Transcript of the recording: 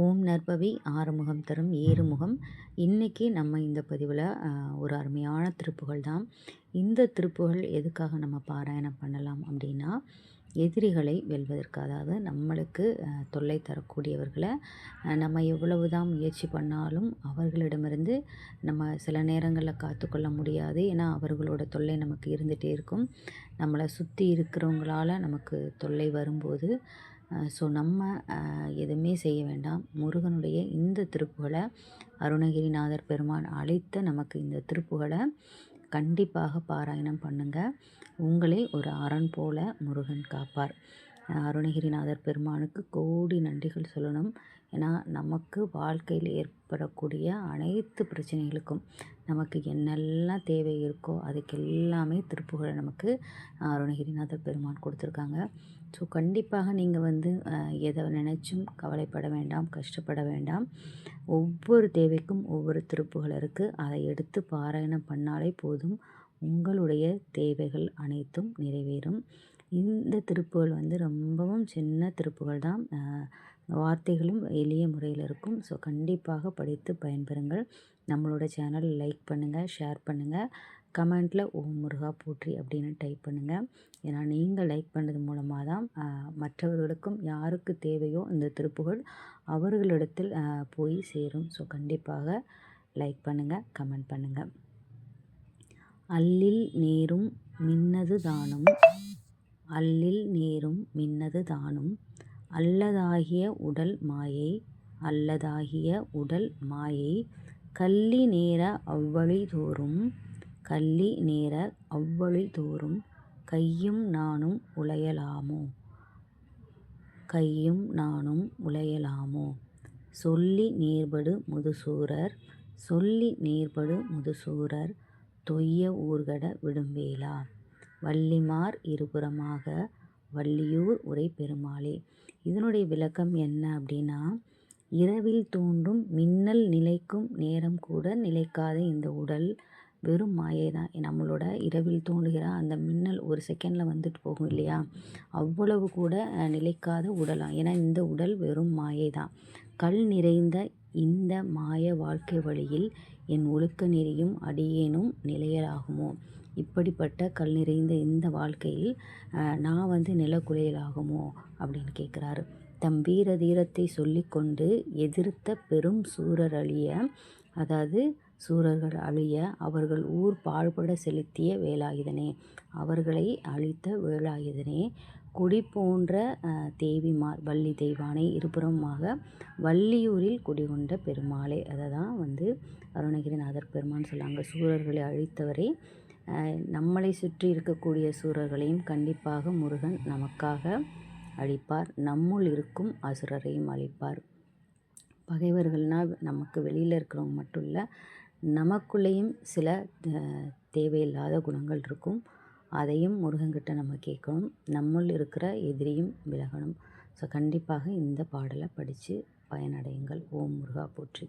ஓம் நற்பவி ஆறுமுகம் தரும் ஏறுமுகம். இன்றைக்கி நம்ம இந்த பதிவில் ஒரு அருமையான திருப்புகள் தான். இந்த திருப்புகள் எதுக்காக நம்ம பாராயணம் பண்ணலாம் அப்படின்னா, எதிரிகளை வெல்வதற்கு. அதாவது நம்மளுக்கு தொல்லை தரக்கூடியவர்களை நம்ம எவ்வளவு தான் முயற்சி பண்ணாலும் அவர்களிடமிருந்து நம்ம சில நேரங்களில் காத்துக்கொள்ள முடியாது. ஏன்னா அவர்களோட தொல்லை நமக்கு இருந்துகிட்டே இருக்கும். நம்மளை சுற்றி இருக்கிறவங்களால நமக்கு தொல்லை வரும்போது ஸோ நம்ம எதுவுமே செய்ய வேண்டாம். முருகனுடைய இந்த திருப்புகளை அருணகிரிநாதர் பெருமான் அளித்த நமக்கு இந்த திருப்புகளை கண்டிப்பாக பாராயணம் பண்ணுங்கள். உங்களை ஒரு அரண் போல முருகன் காப்பார். அருணகிரிநாதர் பெருமானுக்கு கோடி நன்றிகள் சொல்லணும். ஏன்னா நமக்கு வாழ்க்கையில் ஏற்படக்கூடிய அனைத்து பிரச்சனைகளுக்கும் நமக்கு என்னெல்லாம் தேவை இருக்கோ அதுக்கு எல்லாமே திருப்புகளை நமக்கு அருணகிரிநாதர் பெருமான் கொடுத்துருக்காங்க. ஸோ கண்டிப்பாக நீங்கள் எதை நினச்சும் கவலைப்பட வேண்டாம், கஷ்டப்பட வேண்டாம். ஒவ்வொரு தேவைக்கும் ஒவ்வொரு திருப்புகள் இருக்குது. அதை எடுத்து பாராயணம் பண்ணாலே போதும், உங்களுடைய தேவைகள் அனைத்தும் நிறைவேறும். இந்த திருப்புகள் ரொம்பவும் சின்ன திருப்புகள் தான். வார்த்தைகளும் எளிய முறையில் இருக்கும். ஸோ கண்டிப்பாக படித்து பயன்பெறுங்கள். நம்மளோட சேனல் லைக் பண்ணுங்கள், ஷேர் பண்ணுங்கள். கமெண்ட்டில் ஓம் முருகா போற்றி அப்படின்னு டைப் பண்ணுங்கள். ஏன்னா நீங்கள் லைக் பண்ணுறது மூலமாக தான் மற்றவர்களுக்கும் யாருக்கு தேவையோ இந்த திருப்புகள் அவர்களிடத்தில் போய் சேரும். ஸோ கண்டிப்பாக லைக் பண்ணுங்கள், கமெண்ட் பண்ணுங்கள். அல்லில் நேரும் மின்னது தானும், அல்லில் நேரும் மின்னது தானும், அல்லதாகிய உடல் மாயை, அல்லதாகிய உடல் மாயை, கள்ளி நேர அவ்வழி தோறும், கள்ளி நேர அவ்வழி தோறும், கையும் நானும் உழையலாமோ, கையும் நானும் உழையலாமோ, சொல்லி நேர்படு முதுசூரர், சொல்லி நேர்படு முதுசூரர், தொய்ய ஊர்கட விடும்பேலா, வள்ளிமார் இருபுறமாக வள்ளியூர் உரை பெருமாளே. இதனுடைய விளக்கம் என்ன அப்படின்னா, இரவில் தோன்றும் மின்னல் நிலைக்கும் நேரம் கூட நிலைக்காத இந்த உடல் வெறும் மாயை தான். நம்மளோட இரவில் தோன்றுகிற அந்த மின்னல் ஒரு செகண்டில் வந்துட்டு போகும் இல்லையா, அவ்வளவு கூட நிலைக்காத உடலாம். ஏன்னா இந்த உடல் வெறும் மாயை தான். கல் நிறைந்த இந்த மாய வாழ்க்கை வழியில் என் ஒழுக்க நெறியும் அடியேனும் நிலையலாகுமோ, இப்படிப்பட்ட கல் நிறைந்த இந்த வாழ்க்கையில் நான் நிலக்குலையலாகுமோ அப்படின்னு கேட்குறாரு. தம் வீர தீரத்தை சொல்லி கொண்டு எதிர்த்த பெரும் சூரர் அழிய, அதாவது சூரர்கள் அழிய அவர்கள் ஊர் பாழ்பட செலுத்திய வேலாயுதனே, அவர்களை அழித்த வேலாயுதனே, குடி போன்ற தேவிமார் வள்ளி தெய்வானை இருபுறமாக வள்ளியூரில் குடிகொண்ட பெருமாளே. அதை தான் அருணகிரிநாதர் பெருமான் சொல்லாங்க. சூரர்களை அழித்தவரே, நம்மளை சுற்றி இருக்கக்கூடிய சூரர்களையும் கண்டிப்பாக முருகன் நமக்காக அழிப்பார். நம்முள் இருக்கும் அசுரரையும் அழிப்பார். பகைவர்கள்னால் நமக்கு வெளியில் இருக்கிறவங்க மட்டும் இல்லை, நமக்குள்ளேயும் சில தேவையில்லாத குணங்கள் இருக்கும். அதையும் முருகன்கிட்ட நம்ம கேட்கணும். நம்முள் இருக்கிற எதிரியும் விலகணும். ஸோ கண்டிப்பாக இந்த பாடலை படித்து பயனடையுங்கள். ஓம் முருகா போற்றி.